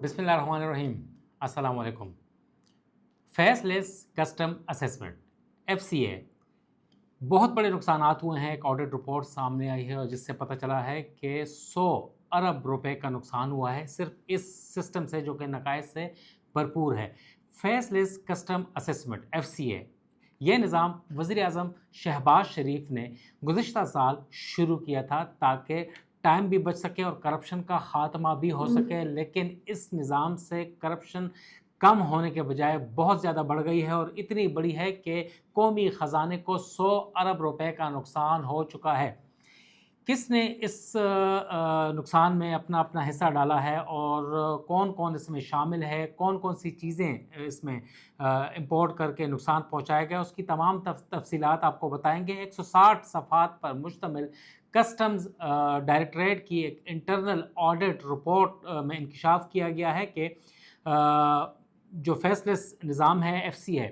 बिस्मिल्लाहिर्रहमानिर्रहीम। अस्सलाम वालेकुम। फेसलेस कस्टम असेसमेंट FCA, बहुत बड़े नुकसानात हुए हैं। एक ऑडिट रिपोर्ट सामने आई है और जिससे पता चला है कि 100 अरब रुपए का नुकसान हुआ है सिर्फ इस सिस्टम से, जो कि नकाइज से भरपूर है। फेसलेस कस्टम असेसमेंट FCA, ये निज़ाम वज़ीर आज़म शहबाज शरीफ ने गुज़िश्ता साल शुरू किया था ताकि टाइम भी बच सके और करप्शन का ख़ात्मा भी हो सके, लेकिन इस निज़ाम से करप्शन कम होने के बजाय बहुत ज़्यादा बढ़ गई है और इतनी बड़ी है कि कौमी ख़जाने को 100 अरब रुपए का नुकसान हो चुका है। किसने इस नुकसान में अपना अपना हिस्सा डाला है और कौन कौन इसमें शामिल है, कौन कौन सी चीज़ें इसमें इंपोर्ट करके नुकसान पहुंचाया गया, उसकी तमाम तफसीलात आपको बताएंगे। 160 सफ़ात पर मुश्तमिल कस्टम्स डायरेक्टरेट की एक इंटरनल ऑडिट रिपोर्ट में इंकशाफ किया गया है कि जो फेसलेस निज़ाम है FCA,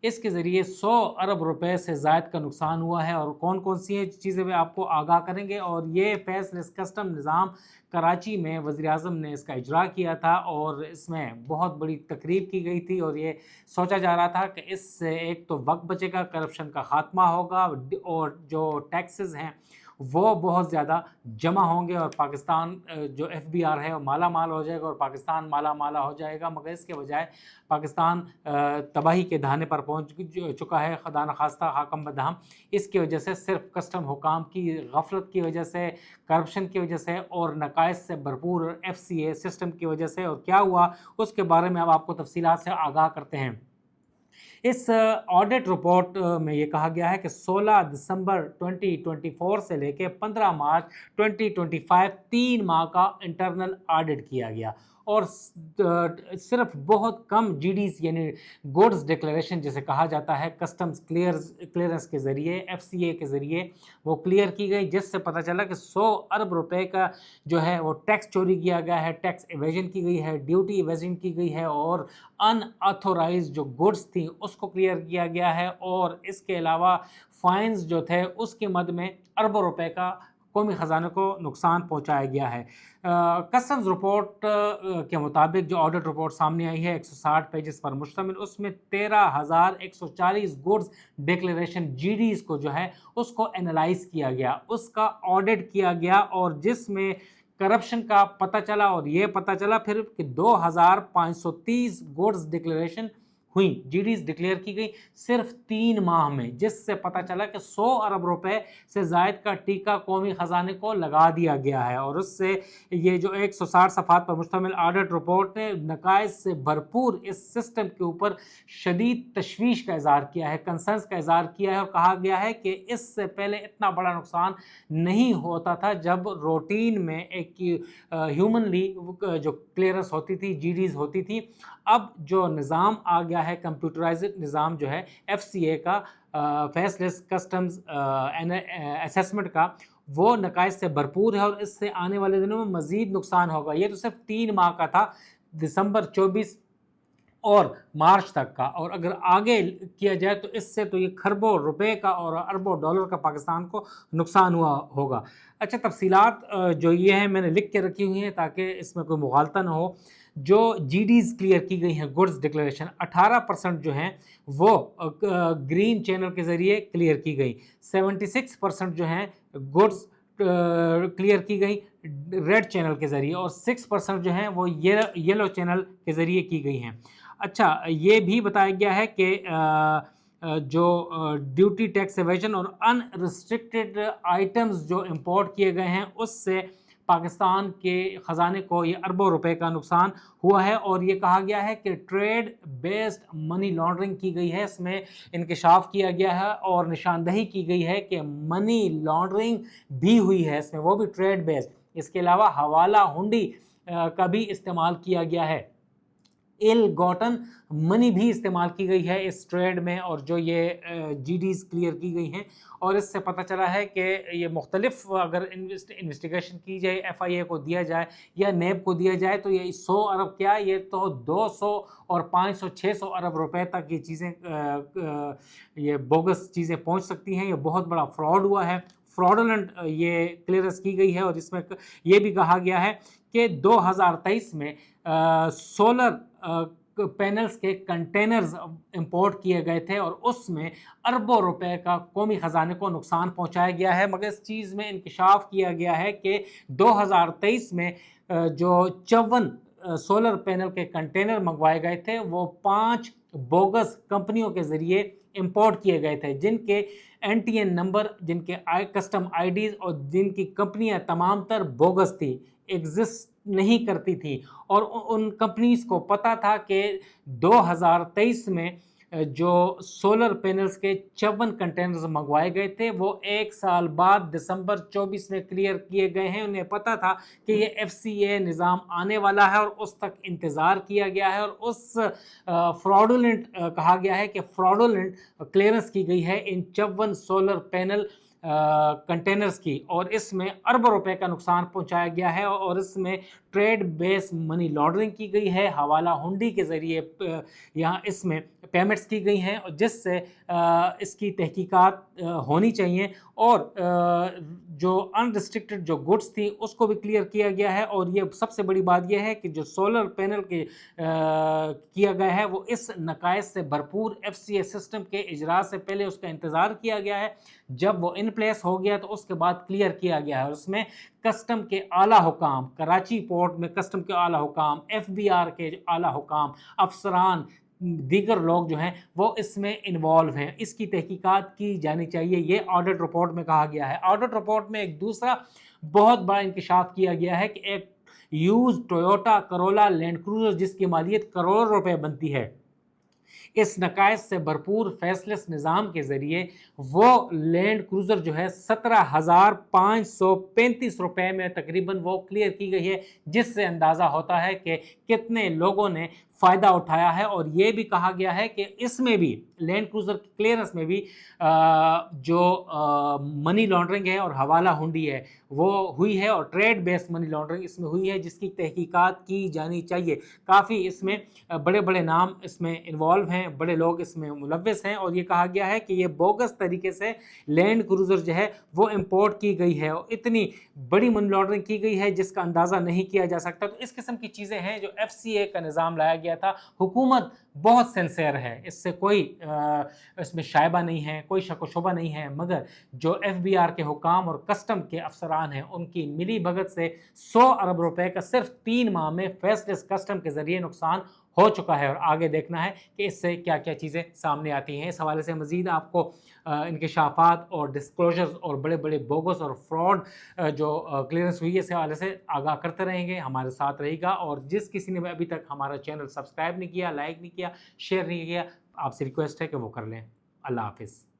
इसके ज़रिए 100 अरब रुपए से ज़ायद का नुकसान हुआ है और कौन कौन सी चीज़ें वे आपको आगाह करेंगे। और ये फेसलेस कस्टम निज़ाम कराची में वज़ीर आज़म ने इसका इजरा किया था और इसमें बहुत बड़ी तकरीब की गई थी और ये सोचा जा रहा था कि इससे एक तो वक्त बचेगा, करप्शन का ख़ात्मा होगा और जो टैक्सेस हैं वो बहुत ज़्यादा जमा होंगे और पाकिस्तान जो FBR है वो माला माल हो जाएगा और पाकिस्तान माला माला हो जाएगा। मगर इसके बजाय पाकिस्तान तबाही के दहाने पर पहुंच चुका है, खुदा न खास्ता हाकम बदहम। इसकी वजह से सिर्फ कस्टम हुकाम की गफलत की वजह से, करप्शन की वजह से और नकाइज से भरपूर FCA सिस्टम की वजह से। और क्या हुआ उसके बारे में अब आपको तफसीलात से आगाह करते हैं। इस ऑडिट रिपोर्ट में ये कहा गया है कि 16 दिसंबर 2024 से लेकर 15 मार्च 2025 3 माह का इंटरनल ऑडिट किया गया और सिर्फ बहुत कम GDs यानी गुड्स डिक्लेरेशन जिसे कहा जाता है, कस्टम्स क्लियरेंस के ज़रिए, FCA के ज़रिए वो क्लियर की गई, जिससे पता चला कि 100 अरब रुपए का जो है वो टैक्स चोरी किया गया है, टैक्स एवेजन की गई है, ड्यूटी एवेजन की गई है और अनऑथोराइज्ड जो गुड्स थी उसको क्लियर किया गया है। और इसके अलावा फाइन्स जो थे उसके मद में अरबों रुपए का कौमी ख़जाने को नुकसान पहुंचाया गया है। कस्टम्स रिपोर्ट के मुताबिक जो ऑडिट रिपोर्ट सामने आई है 160 पेजेस पर मुश्तमिल, उसमें 13,140 गुड्स डिक्लेरेशन GDs को जो है उसको एनालाइज किया गया, उसका ऑडिट किया गया और जिसमें करप्शन का पता चला। और ये पता चला फिर कि 2,530 गुड्स डिक्लेरेशन हुई, GDs डिक्लेयर की गई सिर्फ 3 माह में, जिससे पता चला कि 100 अरब रुपए से ज़ायद का टीका कौमी ख़जाने को लगा दिया गया है। और उससे ये जो 160 सफ़ात पर मुश्तमिल ऑडिट रिपोर्ट ने नकाइज से भरपूर इस सिस्टम के ऊपर शदीद तशवीश का इज़हार किया है, कंसर्न्स का इज़हार किया है और कहा गया है कि इससे पहले इतना बड़ा नुकसान नहीं होता था जब रूटीन में एक ह्यूमनली जो क्लियरेंस होती थी, GDs होती थी। अब जो निज़ाम आ गया है, कंप्यूटराइज्ड निज़ाम जो है FCA का, फेसलेस कस्टम्स असेसमेंट का, वो नकाइज से भरपूर है और इससे आने वाले दिनों में मज़ीद नुकसान होगा। ये तो सिर्फ 3 माह का था, दिसंबर 24 और मार्च तक का, और अगर आगे किया जाए तो इससे तो ये खरबों रुपए का और अरबों डॉलर का पाकिस्तान को नुकसान हुआ होगा। अच्छा, तफसीलात जो ये हैं मैंने लिख के रखी हुई हैं ताकि इसमें कोई मुगालता ना हो। जो GDs क्लियर की गई हैं गुड्स डिक्लेरेशन, 18% जो हैं वो ग्रीन चैनल के ज़रिए क्लियर की गई, 76% जो हैं गुड्स क्लियर की गई रेड चैनल के ज़रिए और 6% जो हैं वो येलो चैनल के ज़रिए की गई हैं। अच्छा, ये भी बताया गया है कि जो ड्यूटी टैक्स एवेजन और अनरिस्ट्रिक्टेड आइटम्स जो इंपोर्ट किए गए हैं उससे पाकिस्तान के ख़जाने को ये अरबों रुपए का नुकसान हुआ है। और ये कहा गया है कि ट्रेड बेस्ड मनी लॉन्ड्रिंग की गई है, इसमें इंकशाफ किया गया है और निशानदही की गई है कि मनी लॉन्ड्रिंग भी हुई है इसमें, वो भी ट्रेड बेस्ड। इसके अलावा हवाला हुंडी का भी इस्तेमाल किया गया है, इल गॉटन मनी भी इस्तेमाल की गई है इस ट्रेड में। और जो ये GDs क्लियर की गई हैं और इससे पता चला है कि ये मुख्तलिफ अगर इन्वेस्टिगेशन की जाए, FIA को दिया जाए या NAB को दिया जाए तो ये 100 अरब क्या, ये तो 200 और 500 600 अरब रुपए तक ये चीज़ें ये बोगस चीज़ें पहुंच सकती हैं। ये बहुत बड़ा फ्रॉड हुआ है। फ्रॉडुलेंट ये क्लियरेंस की गई है और जिसमें ये भी कहा गया है कि 2023 में सोलर पैनल्स के कंटेनर्स इंपोर्ट किए गए थे और उसमें अरबों रुपए का कौमी ख़जाने को नुकसान पहुंचाया गया है। मगर इस चीज़ में इंकशाफ किया गया है कि 2023 में जो 54 सोलर पैनल के कंटेनर मंगवाए गए थे वो 5 बोगस कंपनियों के ज़रिए इंपोर्ट किए गए थे, जिनके NTN नंबर, जिनके कस्टम IDs और जिनकी कंपनियां तमाम तर बोगस थी, एग्जिस्ट नहीं करती थी। और उन कंपनीज को पता था कि 2023 में जो सोलर पैनल्स के 54 कंटेनर्स मंगवाए गए थे वो 1 साल बाद दिसंबर 24 में क्लियर किए गए हैं। उन्हें पता था कि ये FCA निज़ाम आने वाला है और उस तक इंतज़ार किया गया है और उस फ्रॉडुलेंट कहा गया है कि फ्रॉडुलेंट क्लियरेंस की गई है इन 54 सोलर पैनल कंटेनर्स की, और इसमें अरबों रुपए का नुकसान पहुंचाया गया है और इसमें ट्रेड बेस मनी लॉन्ड्रिंग की गई है, हवाला हुंडी के ज़रिए यहाँ इसमें पेमेंट्स की गई हैं, और जिससे इसकी तहकीकात होनी चाहिए और जो अनरिस्ट्रिक्टेड जो गुड्स थी उसको भी क्लियर किया गया है। और ये सबसे बड़ी बात यह है कि जो सोलर पैनल के किया गया है वो इस नकाइस से भरपूर FCA सिस्टम के इजरा से पहले उसका इंतज़ार किया गया है। जब वो इन प्लेस हो गया तो उसके बाद क्लियर किया गया है और उसमें कस्टम के आला हुकाम, कराची पोर्ट में कस्टम के आला हुकाम, FBR के आला हुकाम, अफसरान, दीगर लोग जो हैं वो इसमें इन्वॉल्व हैं। इसकी तहकीकात की जानी चाहिए, ये ऑडिट रिपोर्ट में कहा गया है। ऑडिट रिपोर्ट में एक दूसरा बहुत बड़ा इंकशाफ किया गया है कि एक use Toyota Corolla land cruiser जिसकी मालियत करोड़ों रुपए बनती है, इस नकाइस से भरपूर फैसलेस निज़ाम के ज़रिए वो लैंड क्रूज़र जो है 17,535 रुपए में तकरीबन वो क्लियर की गई है, जिससे अंदाज़ा होता है कि कितने लोगों ने फ़ायदा उठाया है। और ये भी कहा गया है कि इसमें भी लैंड क्रूज़र क्लियरेंस में भी जो मनी लॉन्ड्रिंग है और हवाला हुंडी है वो हुई है और ट्रेड बेस्ड मनी लॉन्ड्रिंग इसमें हुई है, जिसकी तहकीकात की जानी चाहिए। काफ़ी इसमें बड़े बड़े नाम इसमें इन्वॉल्व हैं, बड़े लोग इसमें मुलव्वस हैं और ये कहा गया है कि ये बोगस तरीके से लैंड क्रूज़र जो है वो इंपोर्ट की गई है और इतनी बड़ी मनी लॉन्ड्रिंग की गई है जिसका अंदाज़ा नहीं किया जा सकता। तो इस किस्म की चीज़ें हैं जो FCA का निज़ाम लाया गया था। हुकूमत बहुत सिंसियर है, इससे कोई इसमें शायबा नहीं है, कोई शक व शुबा नहीं है, मगर जो FBR के हुकाम और कस्टम के अफसरान हैं उनकी मिली भगत से 100 अरब रुपए का सिर्फ 3 माह में फैसलेस कस्टम के ज़रिए नुकसान हो चुका है। और आगे देखना है कि इससे क्या क्या चीज़ें सामने आती हैं। इस हवाले से मज़ीद आपको इंकशाफात और डिस्क्लोजर्स और बड़े बड़े बोगस और फ्रॉड जो क्लियरेंस हुई है इस हवाले से आगाह करते रहेंगे, हमारे साथ रहेगा। और जिस किसी ने अभी तक हमारा चैनल सब्सक्राइब नहीं किया, लाइक नहीं किया, शेयर नहीं किया, आपसे रिक्वेस्ट है कि वो कर लें। अल्लाह हाफिज़।